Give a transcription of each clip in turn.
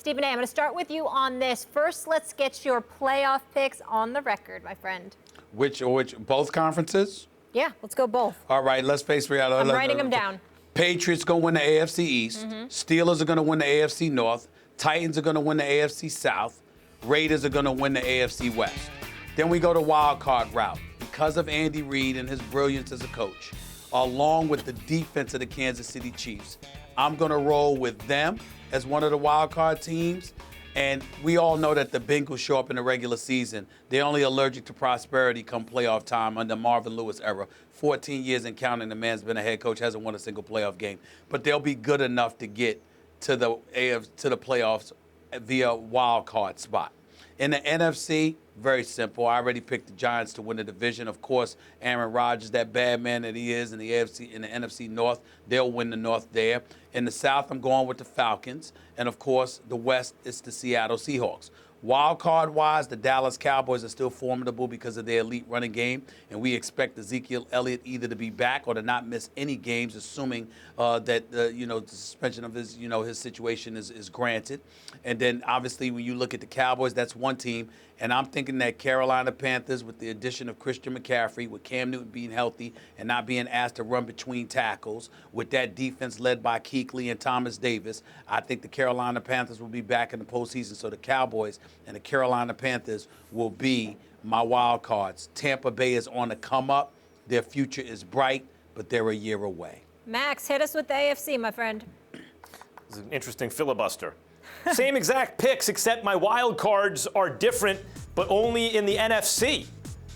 Stephen A., I'm going to start with you on this. First, let's get your playoff picks on the record, my friend. Which, both conferences? Yeah, let's go both. All right, let's face reality. I'm writing them down. Patriots going to win the AFC East. Steelers are going to win the AFC North. Titans are going to win the AFC South. Raiders are going to win the AFC West. Then we go to wild card route. Because of Andy Reid and his brilliance as a coach, along with the defense of the Kansas City Chiefs, I'm going to roll with them as one of the wild card teams. And we all know that the Bengals show up in the regular season. They're only allergic to prosperity come playoff time under Marvin Lewis era. 14 years and counting, the man's been a head coach, hasn't won a single playoff game. But they'll be good enough to get to the playoffs via wild card spot. In the NFC, very simple. I already picked the Giants to win the division. Of course, Aaron Rodgers, that bad man that he is in the NFC North, they'll win the North there. In the South, I'm going with the Falcons. And, of course, the West is the Seattle Seahawks. Wild card-wise, the Dallas Cowboys are still formidable because of their elite running game, and we expect Ezekiel Elliott either to be back or to not miss any games, assuming that the suspension of his situation is granted. And then obviously when you look at the Cowboys, that's one team, and I'm thinking that Carolina Panthers, with the addition of Christian McCaffrey, with Cam Newton being healthy and not being asked to run between tackles, with that defense led by Kuechly and Thomas Davis, I think the Carolina Panthers will be back in the postseason. So the Cowboys and the Carolina Panthers will be my wild cards. Tampa Bay is on the come up. Their future is bright, but they're a year away. Max, hit us with the AFC, my friend. This is an interesting filibuster. Same exact picks, except my wild cards are different, but only in the NFC.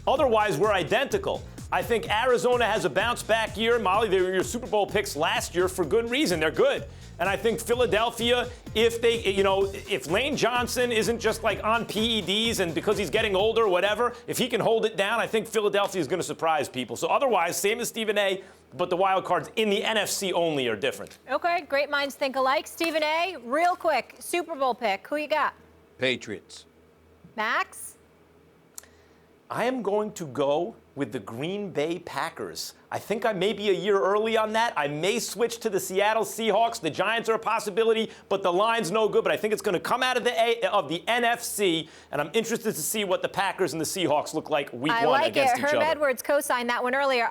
Otherwise, we're identical. I think Arizona has a bounce-back year. Molly, they were your Super Bowl picks last year for good reason. They're good. And I think Philadelphia, if Lane Johnson isn't just like on PEDs and because he's getting older or whatever, if he can hold it down, I think Philadelphia is going to surprise people. So otherwise, same as Stephen A., but the wild cards in the NFC only are different. Okay, great minds think alike. Stephen A., real quick, Super Bowl pick. Who you got? Patriots. Max? I am going to go with the Green Bay Packers. I think I may be a year early on that. I may switch to the Seattle Seahawks. The Giants are a possibility, but the line's no good. But I think it's going to come out of the NFC, and I'm interested to see what the Packers and the Seahawks look like week one against each other. Herb Edwards co-signed that one earlier.